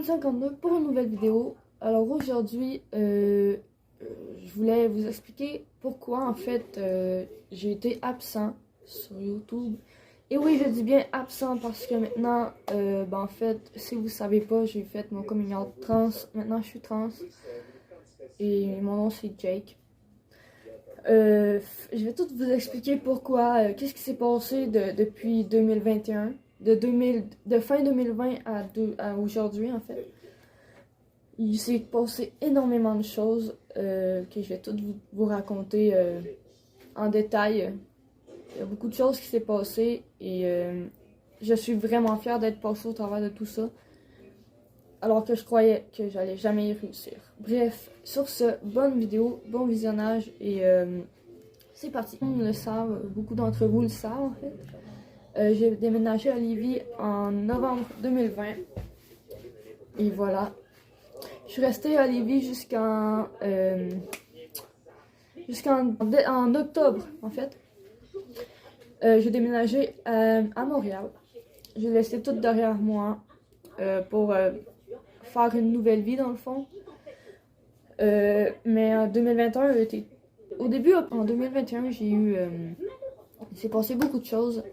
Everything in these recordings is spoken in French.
Sam52 pour une nouvelle vidéo. Alors aujourd'hui, je voulais vous expliquer pourquoi en fait j'ai été absent sur YouTube. Et oui, je dis bien absent parce que maintenant, en fait, si vous savez pas, j'ai fait mon coming out trans. Maintenant, je suis trans. Et mon nom c'est Jake. Je vais tout vous expliquer pourquoi, qu'est-ce qui s'est passé depuis 2021, de fin 2020 à aujourd'hui en fait. Il s'est passé énormément de choses que je vais toutes vous raconter en détail. Il y a beaucoup de choses qui s'est passé et je suis vraiment fière d'être passée au travers de tout ça. Alors que je croyais que j'allais jamais y réussir. Bref, sur ce, bonne vidéo, bon visionnage et c'est parti. Tout le monde le savent, beaucoup d'entre vous le savent en fait. J'ai déménagé à Lévis en novembre 2020 et voilà. Je suis restée à Lévis jusqu'en octobre en fait. J'ai déménagé à Montréal. J'ai laissé tout derrière moi pour faire une nouvelle vie dans le fond. Mais en 2021, au début, en 2021, il s'est passé beaucoup de choses.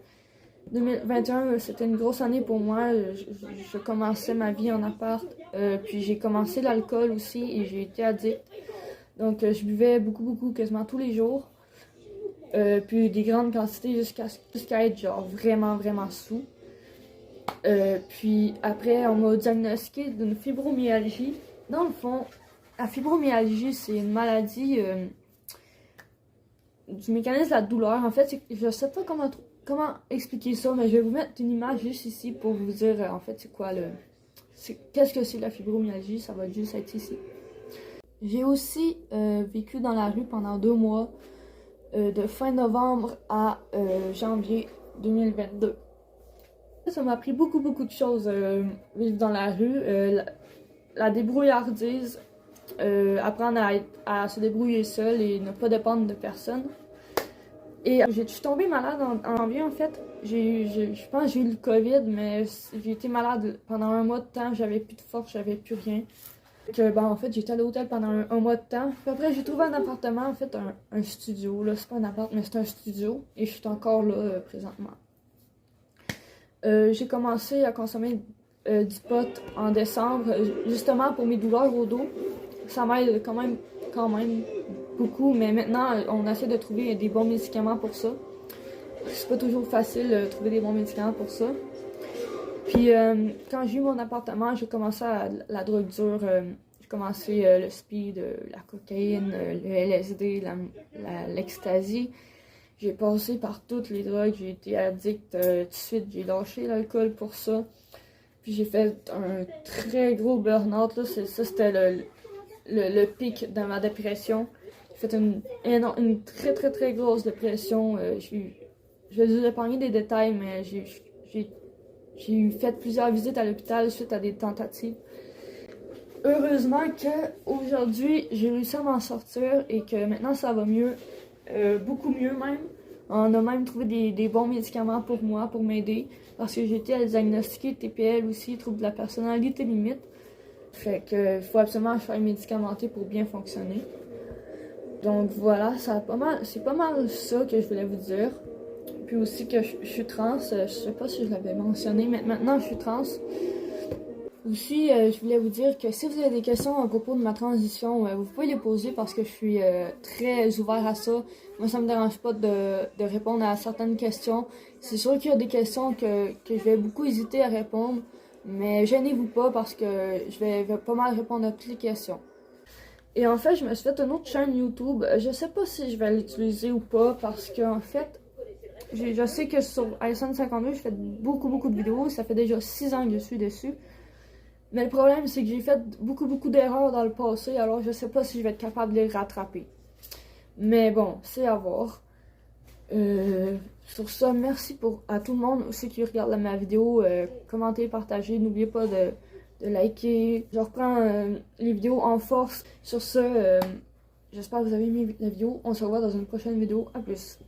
2021, c'était une grosse année pour moi. Je commençais ma vie en appart. Puis j'ai commencé l'alcool aussi et j'ai été addict. Donc je buvais beaucoup, quasiment tous les jours. Puis des grandes quantités jusqu'à être genre vraiment sous. Puis après, on m'a diagnostiqué d'une fibromyalgie. Dans le fond, la fibromyalgie, c'est une maladie du mécanisme de la douleur. En fait, je sais pas comment expliquer ça, mais je vais vous mettre une image juste ici pour vous dire en fait c'est quoi qu'est-ce que c'est la fibromyalgie. Ça va juste être ici. J'ai aussi vécu dans la rue pendant 2 mois, de fin novembre à janvier 2022. Ça m'a appris beaucoup de choses, vivre dans la rue, la débrouillardise, apprendre à se débrouiller seul et ne pas dépendre de personne. Et je suis tombée malade en janvier en fait. Je pense que j'ai eu le COVID, mais j'ai été malade pendant 1 mois de temps, j'avais plus de force, j'avais plus rien. En fait, j'étais à l'hôtel pendant un mois de temps. Puis après, j'ai trouvé un appartement, en fait, un studio. Là, c'est pas un appart, mais c'est un studio. Et je suis encore là présentement. J'ai commencé à consommer du pot en décembre, justement pour mes douleurs au dos. Ça m'aide quand même beaucoup, mais maintenant, on essaie de trouver des bons médicaments pour ça. C'est pas toujours facile de trouver des bons médicaments pour ça. Puis quand j'ai eu mon appartement, j'ai commencé la drogue dure. J'ai commencé le speed, la cocaïne, le LSD, l'ecstasy. J'ai passé par toutes les drogues, j'ai été addict tout de suite, j'ai lâché l'alcool pour ça. Puis j'ai fait un très gros burn-out, ça c'était le pic de ma dépression. J'ai fait une très grosse dépression. Je vais vous épargner des détails, mais j'ai fait plusieurs visites à l'hôpital suite à des tentatives. Heureusement qu'aujourd'hui, j'ai réussi à m'en sortir et que maintenant ça va mieux. Beaucoup mieux même. On a même trouvé des bons médicaments pour moi, pour m'aider. Parce que j'ai été diagnostiquée TPL aussi, trouble de la personnalité limite. Fait que faut absolument que je sois médicamentée pour bien fonctionner. Donc voilà, c'est pas mal ça que je voulais vous dire. Puis aussi que je suis trans, je sais pas si je l'avais mentionné, mais maintenant je suis trans. Aussi, je voulais vous dire que si vous avez des questions à propos de ma transition, vous pouvez les poser parce que je suis très ouvert à ça. Moi, ça me dérange pas de répondre à certaines questions. C'est sûr qu'il y a des questions que je vais beaucoup hésiter à répondre, mais gênez-vous pas parce que je vais pas mal répondre à toutes les questions. Et en fait, je me suis fait une autre chaîne YouTube. Je sais pas si je vais l'utiliser ou pas parce que en fait, je sais que sur Sam52, je fais beaucoup de vidéos. Ça fait déjà 6 ans que je suis dessus. Mais le problème, c'est que j'ai fait beaucoup d'erreurs dans le passé, alors je sais pas si je vais être capable de les rattraper. Mais bon, c'est à voir. Sur ça, merci à tout le monde aussi qui regarde ma vidéo. Commentez, partagez, n'oubliez pas de liker. Je reprends les vidéos en force. Sur ce, j'espère que vous avez aimé la vidéo. On se revoit dans une prochaine vidéo. À plus.